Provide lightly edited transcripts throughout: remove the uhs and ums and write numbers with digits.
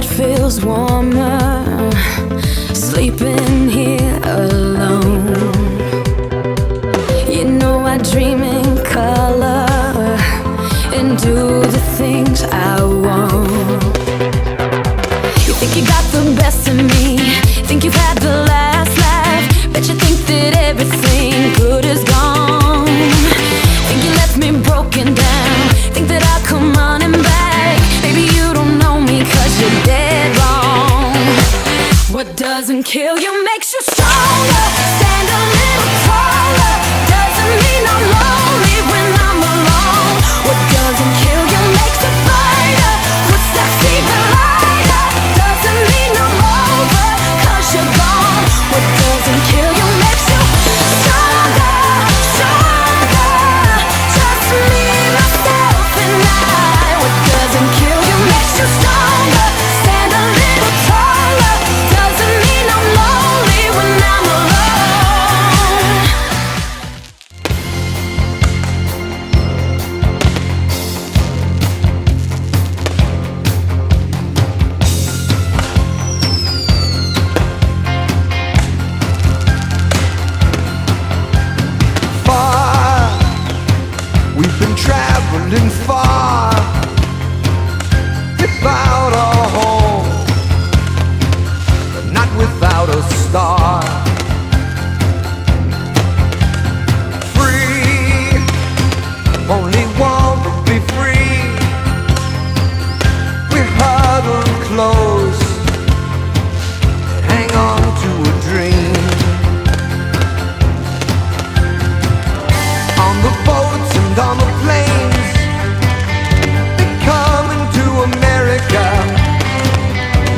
bed feels warmer, sleeping here alone. You know I dream in color and do the things I want. You think you got the best of me, think you've had the last laugh, bet you think that everything good is gone. Think you left me broken down, think that I'll come running back. Maybe you don't know me 'cause you're dead wrong. What doesn't kill you makes you stronger. Stand a little taller. Doesn't mean I'm lonely when I'm alone. What doesn't kill you makes a fighter. Footsteps even lighter. Doesn't mean I'm over 'cause you're gone. What doesn't kill you makes you stronger, stronger. Just me, myself, and I. What doesn't kill you makes you stronger. Stand a little taller. Doesn't mean I'm lonely when I'm alone. Far, we've been traveling far, without a home, but not without a star. Free, only want to be free. We're huddled close, hang on to a dream. On the boats and on the planes, they're coming to America,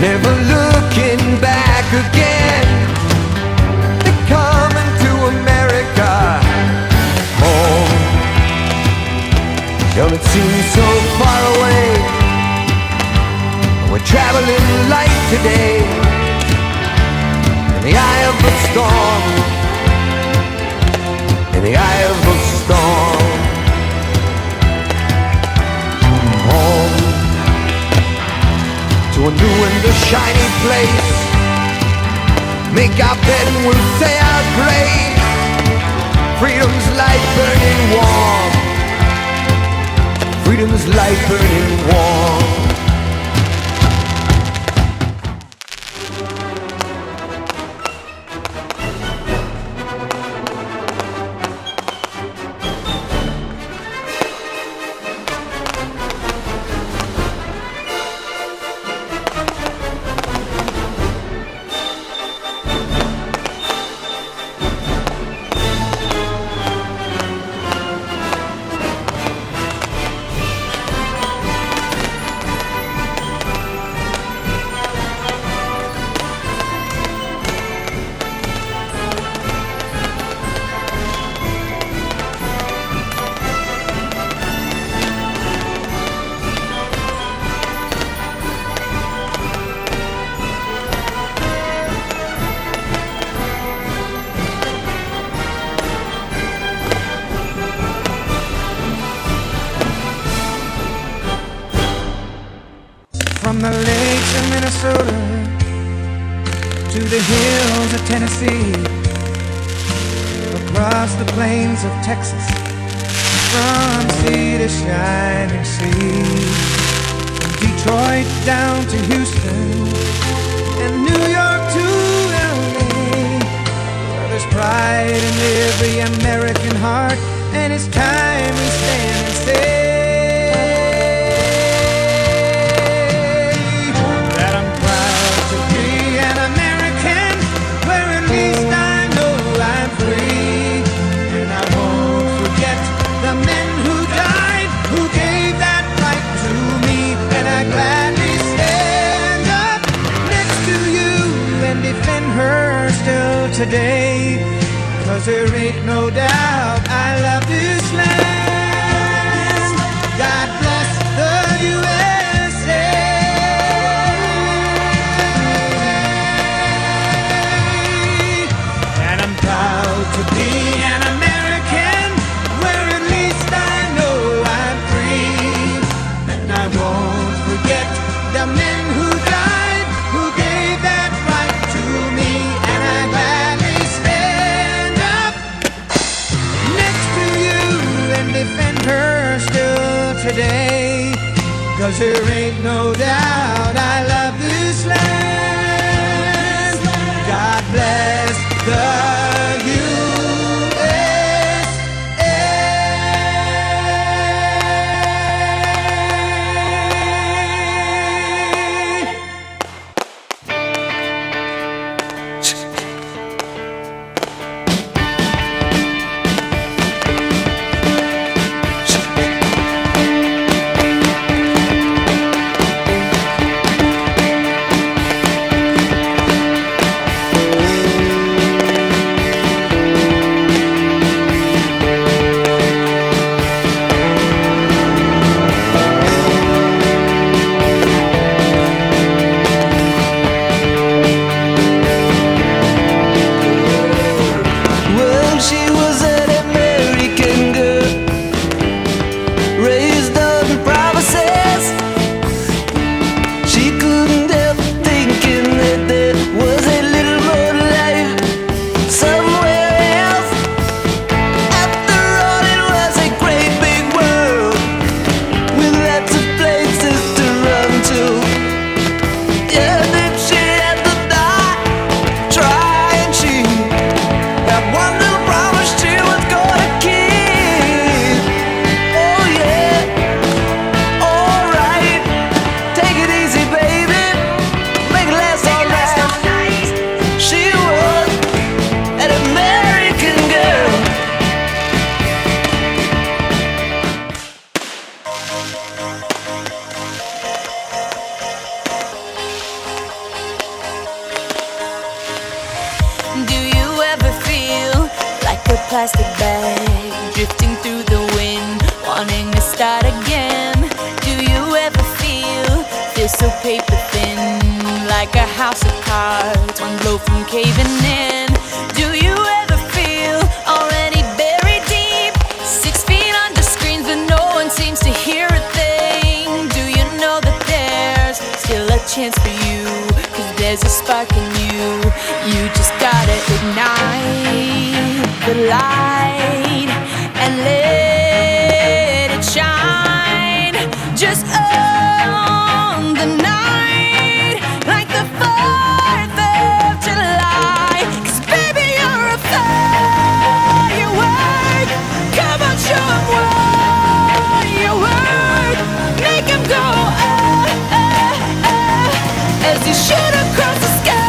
never looking back again. They're coming to America, home. Don't it seem so far away? We're traveling light today, in the eye of the storm, in the eye of the storm. Home to a new and a shiny place. Make our bed and we'll say our grace. Freedom's light burning warm. Freedom's light burning warm. From the lakes of Minnesota to the hills of Tennessee, across the plains of Texas, from sea to shining sea, from Detroit down to Houston and New York to LA. Well, there's pride in every American heart, and it's time we stand and say today, 'cause there ain't no doubt I love this land. God bless the USA. And I'm proud to be an American, where at least I know I'm free. And I won't forget the men who died. there ain't no doubt I love this land. God bless the plastic bag drifting through the wind, wanting to start again. Do you ever feel so paper thin, like a house of cards, one blow from caving in? Do you ever feel already buried deep, 6 feet under screens, but no one seems to hear a thing? Do you know that there's still a chance for you, 'cause there's a spark in you? You just gotta ignite the light and let it shine. Just on the night, like the 4th of July. 'Cause baby, you're a firework. Come on, show 'em what you work. Make 'em go as you shoot across the sky.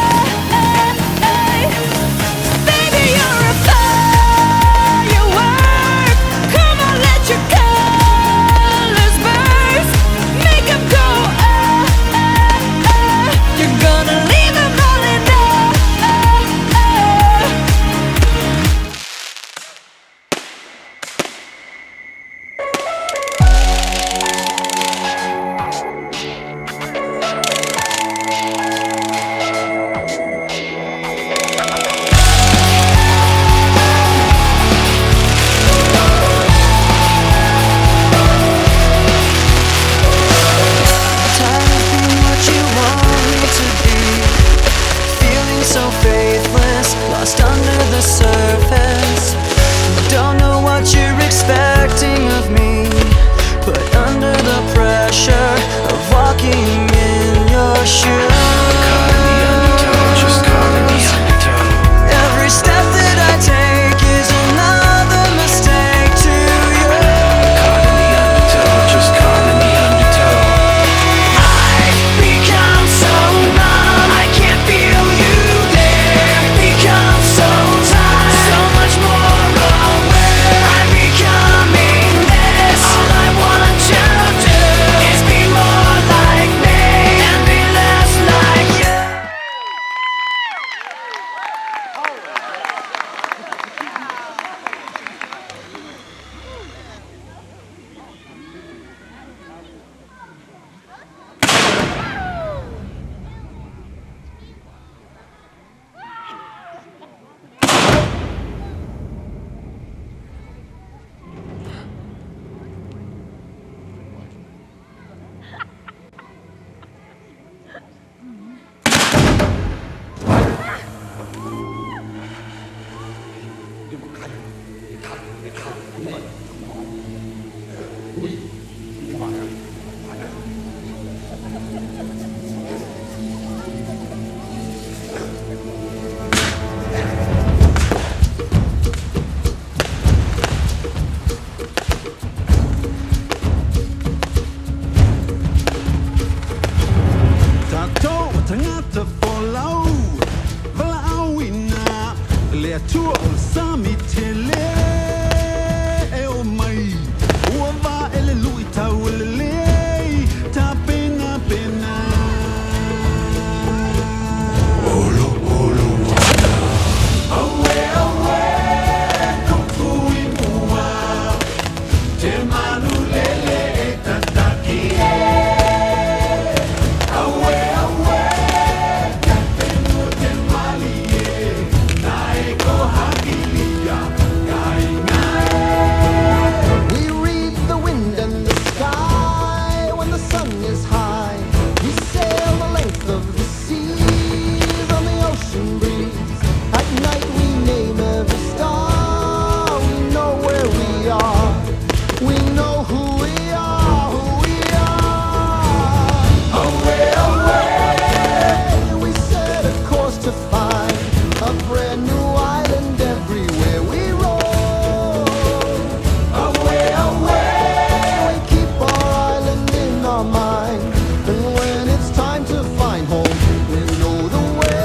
Tuo sami tele o mai ua va ele lui tau ele ta pena pena olo olo awe awe kokui mua te manu lele e tataki awe awe kapenu te mali e nae ko hakilia kai ngai. We read the wind and the sky when the sun is high. We sail the length of the seas on the ocean breeze. At night we name every star. We know where we are. We know who we are, who we are. Away, away, we set a course to find a brand new island everywhere we roll. Away, away, we keep our island in our mind. And when it's time to find home, we know the way.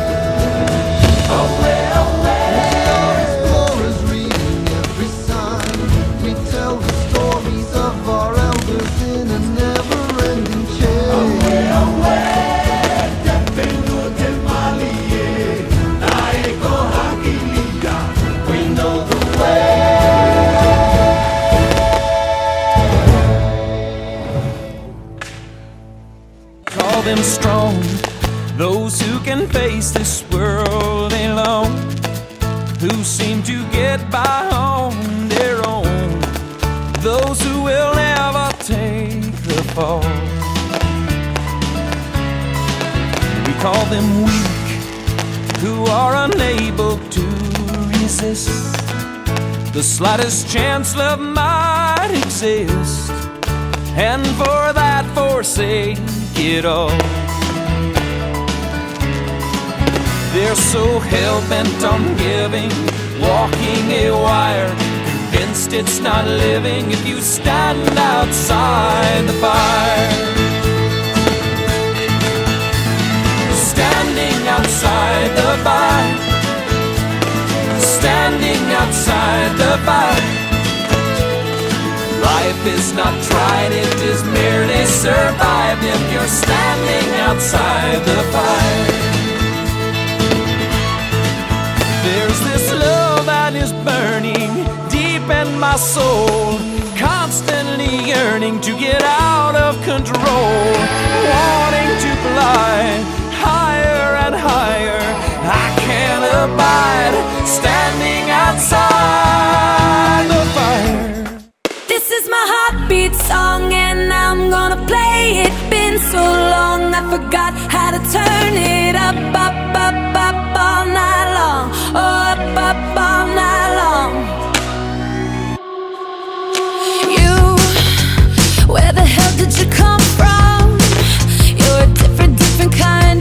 Away, away, we are explorers reading every sign. We tell the stories of our elders in a never-ending chain. Away, away, Kapenu te mali e nae ko hakilia we know the way. Call them strong, those who can face this world alone, who seem to get by on their own, those who will never take the fall. We call them weak, who are unable to resist the slightest chance love might exist, and for that forsake it all. They're so hell-bent on giving, walking a wire, convinced it's not living if you stand outside the fire. Standing outside the fire, standing outside the fire. Life is not tried, it is merely survived if you're standing outside the fire. There's this love that is burning deep in my soul, constantly yearning to get out of control, wanting to fly higher and higher. I can't abide standing outside the fire. This is my heartbeat song and I'm gonna play it. Been so long I forgot how to turn it up, up, up, up all night long. Oh, up, up all night long. You, where the hell did you come from? You're a different kind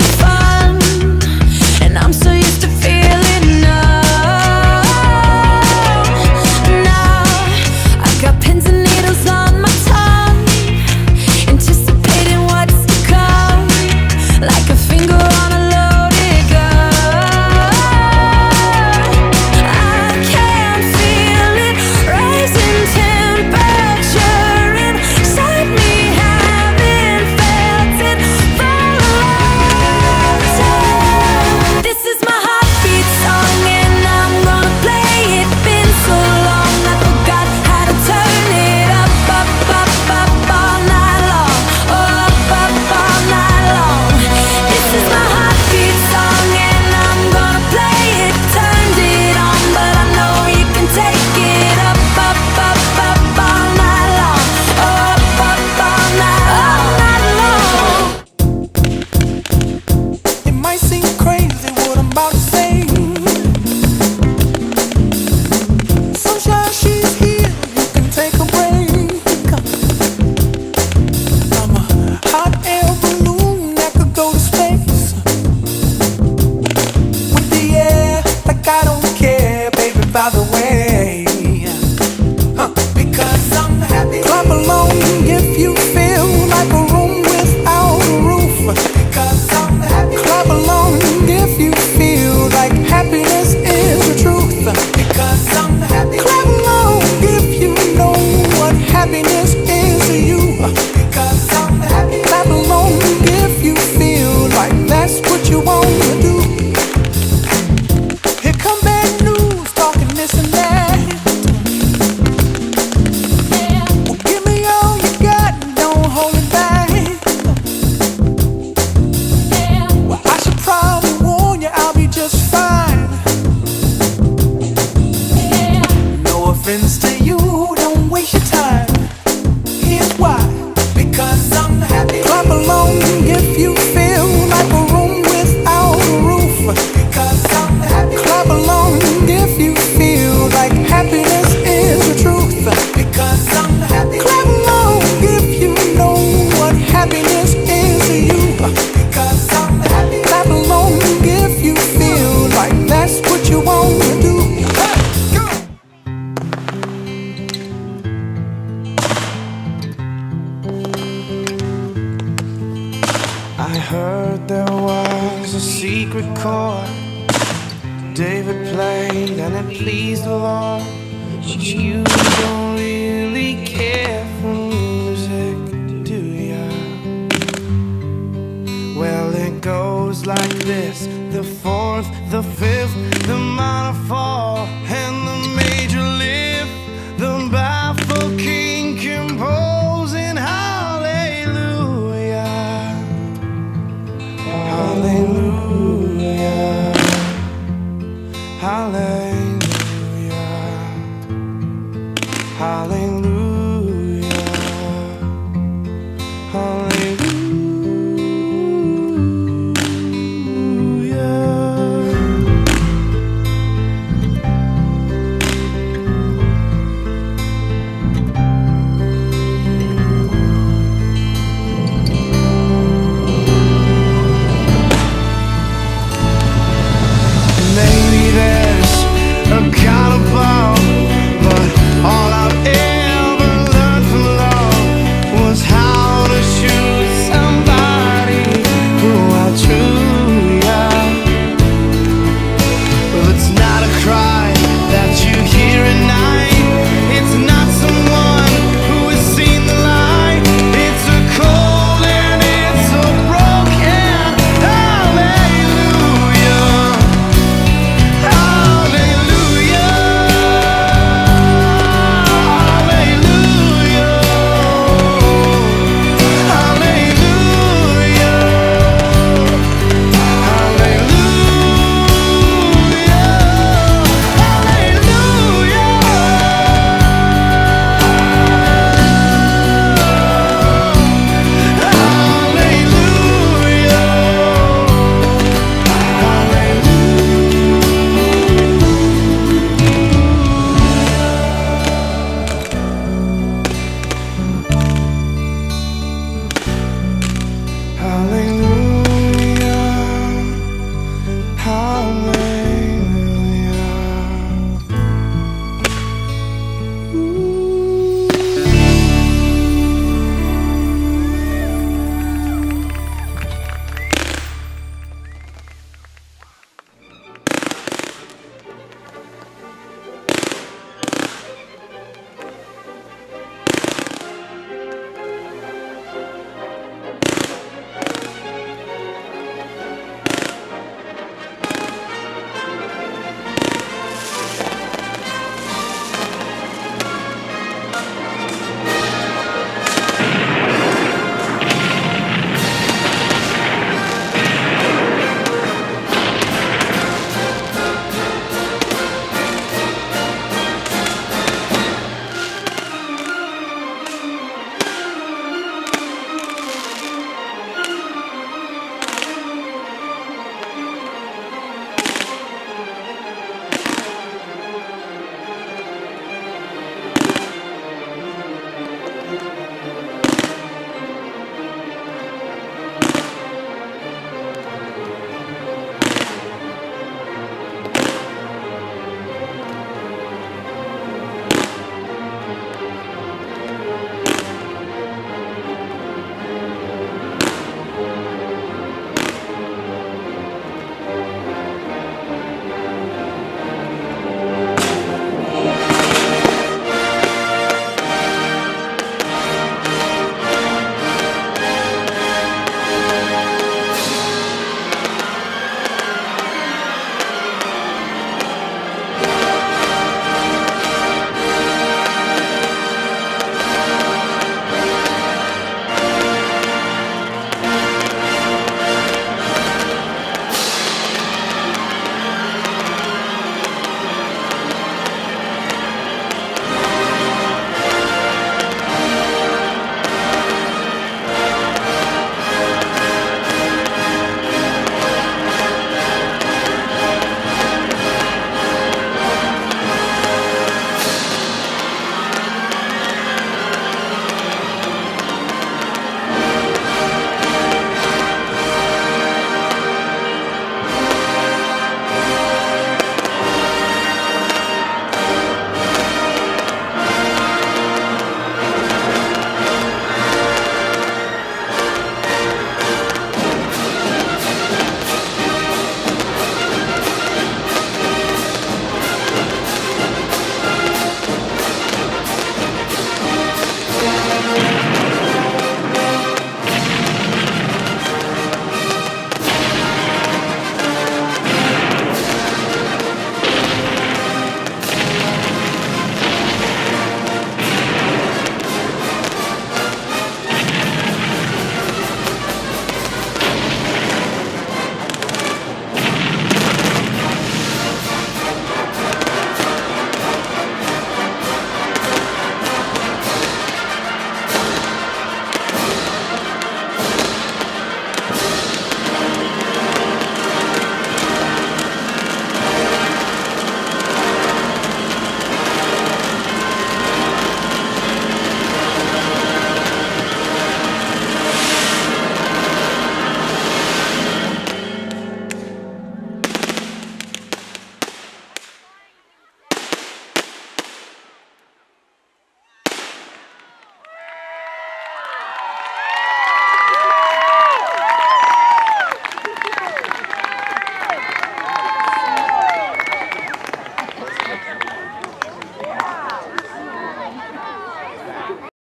a secret chord David played and it pleased the Lord. But you don't really care for music, do ya? Well, it goes like this: the fourth, the fifth, the minor fall.